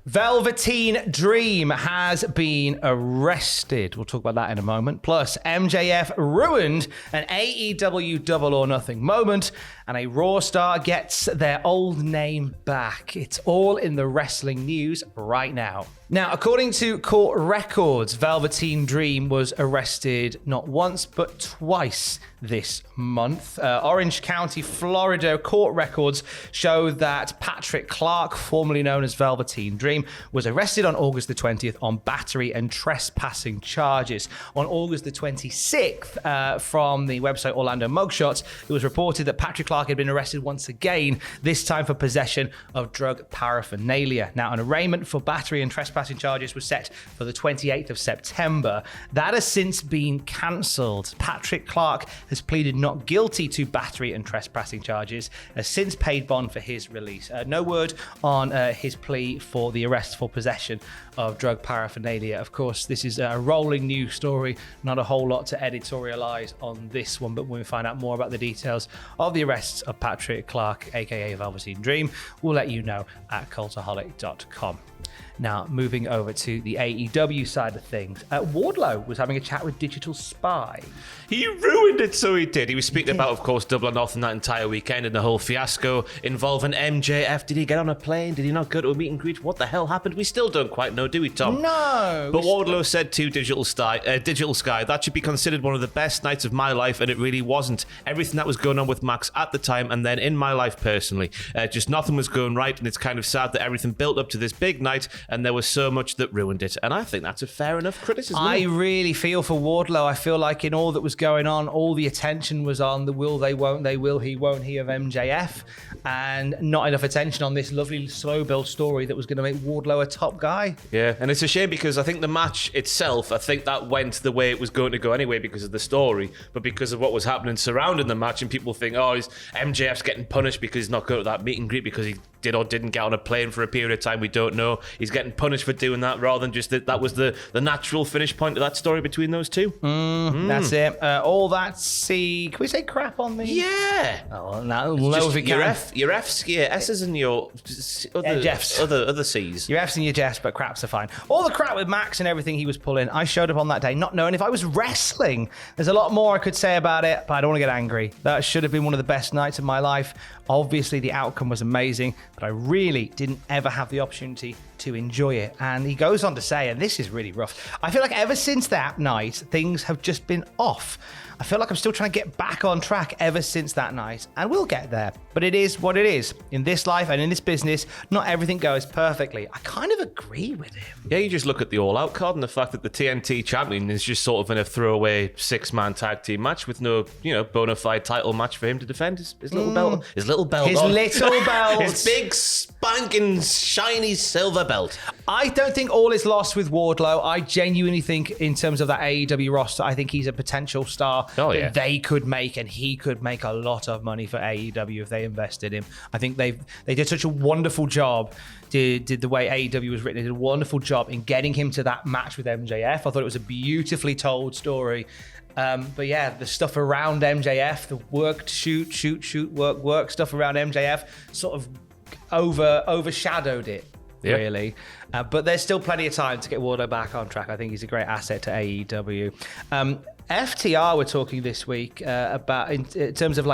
Velveteen Dream has been arrested. We'll talk about that in a moment. Plus, MJF ruined an AEW Double or Nothing moment, and a Raw star gets their old name back. It's all in the wrestling news right now. Now, according to court records, Velveteen Dream was arrested not once, but twice this month. Orange County, Florida court records show that Patrick Clark, formerly known as Velveteen Dream, was arrested on August the 20th on battery and trespassing charges. On August the 26th, from the website Orlando Mugshots, it was reported that Patrick Clark had been arrested once again, this time for possession of drug paraphernalia. Now, an arraignment for battery and trespassing charges was set for the 28th of September. That has since been cancelled. Patrick Clark has pleaded not guilty to battery and trespassing charges, has since paid bond for his release. No word on his plea for the arrest for possession of drug paraphernalia. Of course, this is a rolling news story, not a whole lot to editorialize on this one, but when we find out more about the details of the arrests of Patrick Clark, aka Velveteen Dream, we'll let you know at Cultaholic.com. Now, moving over to the AEW side of things, Wardlow was having a chat with Digital Spy. He ruined it, so he did. He was speaking about, of course, Double or Nothing that entire weekend and the whole fiasco involving MJF. Did he get on a plane? Did he not go to a meet and greet? What the hell happened? We still don't quite know, do we, Tom? No. But Wardlow said to Digital Sky, that should be considered one of the best nights of my life, and it really wasn't. Everything that was going on with Max at the time, and then in my life personally, just nothing was going right, and it's kind of sad that everything built up to this big night, and there was so much that ruined it. And I think that's a fair enough criticism. I really feel for Wardlow. I feel like in all that was going on, all the attention was on the will, they won't, they will, he won't, he of MJF, and not enough attention on this lovely slow build story that was going to make Wardlow a top guy. Yeah, and it's a shame because I think the match itself, I think that went the way it was going to go anyway because of the story, but because of what was happening surrounding the match, and people think, oh, MJF's getting punished because he's not going to that meet and greet because he did or didn't get on a plane for a period of time, we don't know. He's getting punished for doing that rather than just that was the natural finish point of that story between those two. That's it. All that, can we say crap on me? Yeah. Oh, no, we'll know if we can. Your F's, your S's and your Jeffs. other C's. Your F's and your Jeffs, but craps are fine. All the crap with Max and everything he was pulling, I showed up on that day not knowing if I was wrestling. There's a lot more I could say about it, but I don't want to get angry. That should have been one of the best nights of my life. Obviously, the outcome was amazing, but I really didn't ever have the opportunity to enjoy it. And he goes on to say, and this is really rough, I feel like ever since that night, things have just been off. I feel like I'm still trying to get back on track ever since that night, and we'll get there. But it is what it is. In this life and in this business, not everything goes perfectly. I kind of agree with him. Yeah, you just look at the All-Out card and the fact that the TNT champion is just sort of in a throwaway 6-man tag team match with no, bona fide title match for him to defend his little belt. His little belt. His little belt. His big, spanking, shiny silver belt. I don't think all is lost with Wardlow. I genuinely think in terms of that AEW roster, I think he's a potential star that they could make, and he could make a lot of money for AEW if they invested him. I think they did such a wonderful job, did the way AEW was written, they did a wonderful job in getting him to that match with MJF. I thought it was a beautifully told story. But yeah, the stuff around MJF, the work, shoot, work stuff around MJF sort of overshadowed it. Yep. Really. But there's still plenty of time to get Wardlow back on track. I think he's a great asset to AEW. FTR were talking this week about in terms of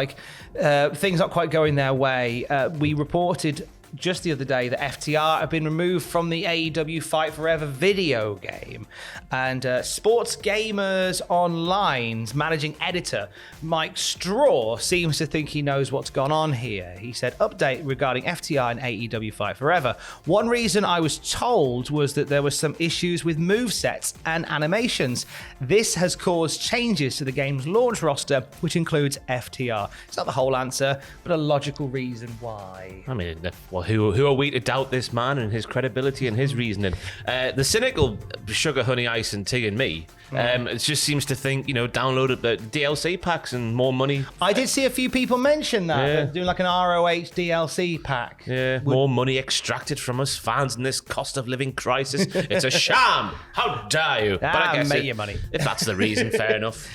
things not quite going their way. We reported just the other day that FTR have been removed from the AEW Fight Forever video game. And Sports Gamers Online's managing editor, Mike Straw, seems to think he knows what's gone on here. He said, update regarding FTR and AEW Fight Forever. One reason I was told was that there were some issues with movesets and animations. This has caused changes to the game's launch roster, which includes FTR. It's not the whole answer, but a logical reason why. I mean, who are we to doubt this man and his credibility and his reasoning? The cynical sugar, honey, ice and tea and me, it just seems to think, download the DLC packs and more money. I did see a few people mention that, doing like an ROH DLC pack. Yeah, more money extracted from us fans in this cost of living crisis. It's a sham. How dare you? But I guess make your money. If that's the reason, fair enough.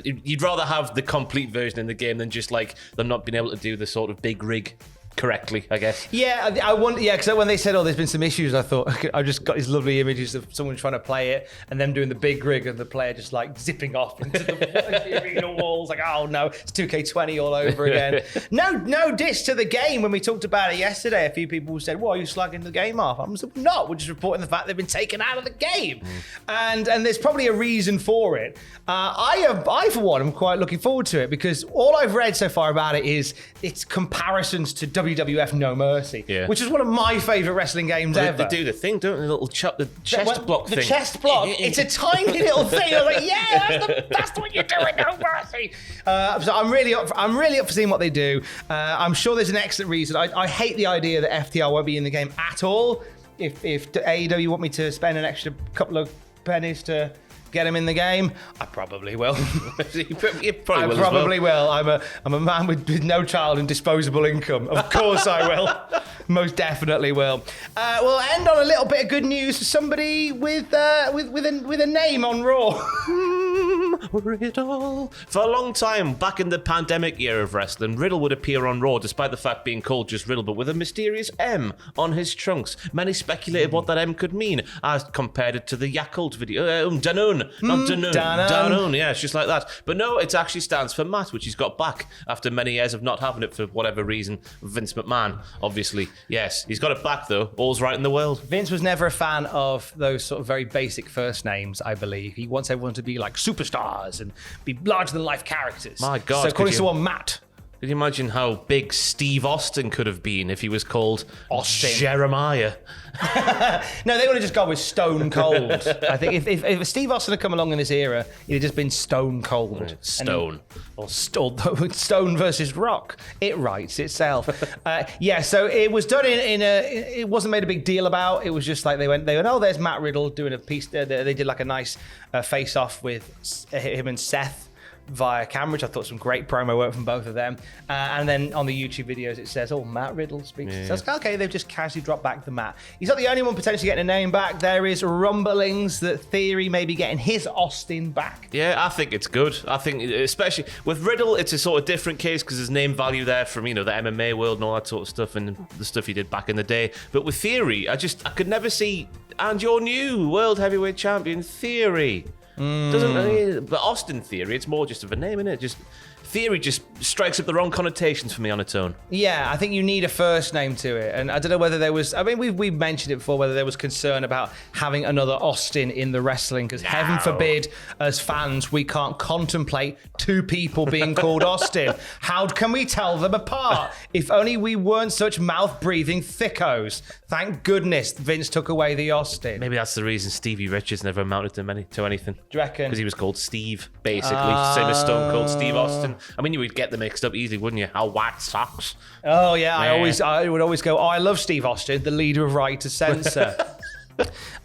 You'd rather have the complete version in the game than just like them not being able to do the sort of big rig correctly, I guess. Yeah, because when they said, "Oh, there's been some issues," I thought I just got these lovely images of someone trying to play it and them doing the big rig and the player just like zipping off into the arena walls. Like, oh no, it's 2K20 all over again. No diss to the game. When we talked about it yesterday, a few people said, "Well, are you slagging the game off?" I'm just not. We're just reporting the fact they've been taken out of the game, and there's probably a reason for it. I for one, am quite looking forward to it because all I've read so far about it is its comparisons to WWF No Mercy, which is one of my favourite wrestling games ever. They do the thing, don't they? The chest block thing. The chest block. It's a tiny little thing. I was like, yeah, that's what you do in No Mercy. So I'm really up for seeing what they do. I'm sure there's an excellent reason. I hate the idea that FTR won't be in the game at all. If AEW want me to spend an extra couple of pennies to get him in the game, I probably will. You probably will. I'm a man with no child and disposable income. Of course I will. Most definitely will. We'll end on a little bit of good news for somebody with a name on Raw. Riddle. For a long time, back in the pandemic era of wrestling, Riddle would appear on Raw despite the fact being called just Riddle, but with a mysterious M on his trunks. Many speculated what that M could mean, as compared it to the Yakult video. Danone. Not Danone. Danone, yeah, it's just like that. But no, it actually stands for Matt, which he's got back after many years of not having it for whatever reason. Vince McMahon, obviously. Yes, he's got it back, though. All's right in the world. Vince was never a fan of those sort of very basic first names, I believe. He wants everyone to be like superstars and be larger-than-life characters. My God. So according to someone, Matt. Can you imagine how big Steve Austin could have been if he was called Austin Jeremiah? No, they would have just gone with Stone Cold. I think if Steve Austin had come along in this era, he'd have just been Stone Cold. Stone. Or Stone versus Rock. It writes itself. So it was done it wasn't made a big deal about. It was just like they went, oh, there's Matt Riddle doing a piece. They did like a nice face-off with him and Seth via camera, which I thought some great promo work from both of them. And then on the YouTube videos, it says, oh, Matt Riddle speaks. Yeah. So it's okay, they've just casually dropped back the Matt. He's not the only one potentially getting a name back. There is rumblings that Theory may be getting his Austin back. Yeah, I think it's good. I think, especially with Riddle, it's a sort of different case because there's name value there from, the MMA world and all that sort of stuff and the stuff he did back in the day. But with Theory, I could never see, and your new World Heavyweight Champion, Theory. But Austin Theory, it's more just of a name, isn't it? Just Theory just strikes up the wrong connotations for me on its own. Yeah, I think you need a first name to it. And I don't know whether there was... I mean, we've mentioned it before, whether there was concern about having another Austin in the wrestling, because heaven forbid, as fans, we can't contemplate two people being called Austin. How can we tell them apart? If only we weren't such mouth-breathing thickos. Thank goodness Vince took away the Austin. Maybe that's the reason Stevie Richards never amounted to anything. Do you reckon? Because he was called Steve, basically. Same as Stone Cold Steve Austin. I mean, you would get them mixed up easily, wouldn't you? How White Sox. Oh, yeah. I would always go, I love Steve Austin, the leader of Right to Censor.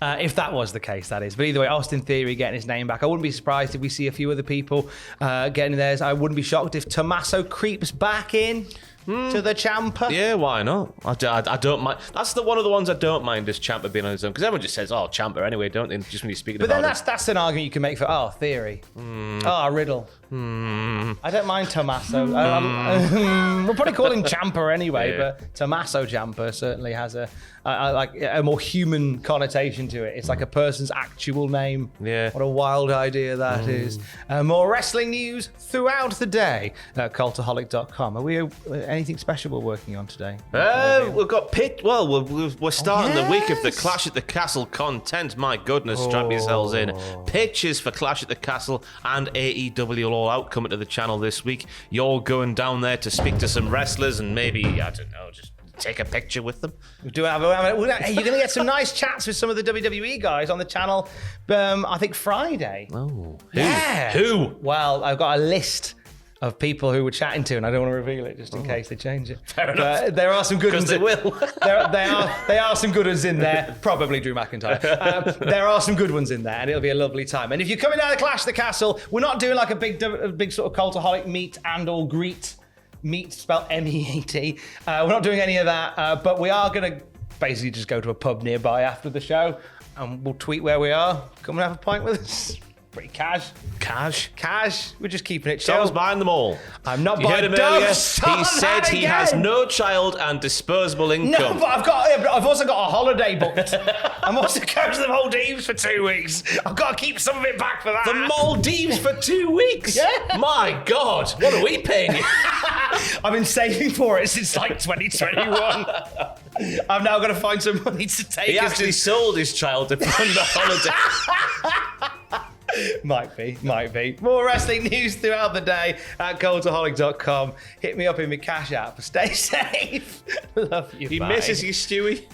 If that was the case, that is. But either way, Austin Theory getting his name back. I wouldn't be surprised if we see a few other people getting theirs. I wouldn't be shocked if Tommaso creeps back in to the Ciampa. Yeah, why not? I don't mind. That's one of the ones I don't mind as Ciampa being on his own, because everyone just says, oh, Ciampa anyway, don't they? Just when you're speaking about it. But then that's an argument you can make for, Theory. Riddle. I don't mind Tommaso. We'll probably call him Ciampa anyway, but Tommaso Ciampa certainly has a more human connotation to it. It's like a person's actual name. Yeah. What a wild idea that is. More wrestling news throughout the day at Cultaholic.com. Are we anything special we're working on today? We've got we're starting the week of the Clash at the Castle content. My goodness, strap yourselves in. Pitches for Clash at the Castle and AEW All Out coming to the channel this week. You're going down there to speak to some wrestlers and maybe, I don't know, just take a picture with them. You're going to get some nice chats with some of the WWE guys on the channel, I think Friday. Oh, who? Yeah. Who? Well, I've got a list of people who we're chatting to, and I don't want to reveal it just in case they change it. Fair enough. There are some good ones. Because they will. There are some good ones in there. Probably Drew McIntyre. There are some good ones in there, and it'll be a lovely time. And if you're coming down to Clash the Castle, we're not doing like a big sort of cultaholic meet and or greet. Meet spelled MEAT. We're not doing any of that, but we are going to basically just go to a pub nearby after the show, and we'll tweet where we are. Come and have a pint with us. Pretty cash. Cash. We're just keeping it chill. Tom's buying them all. I'm not You heard buying him earlier. doves. He said he has no child and disposable No, income. but I've also got a holiday booked. I'm also going to the Maldives for 2 weeks. I've got to keep some of it back for that. The Maldives for 2 weeks? Yeah. My God, what are we paying you? I've been saving for it since like 2021. I'm now going to find some money to take. He actually sold his child to fund the holiday. Might be. More wrestling news throughout the day at cultaholic.com. Hit me up in my Cash App. Stay safe. Love you. He bye. misses you, Stewie.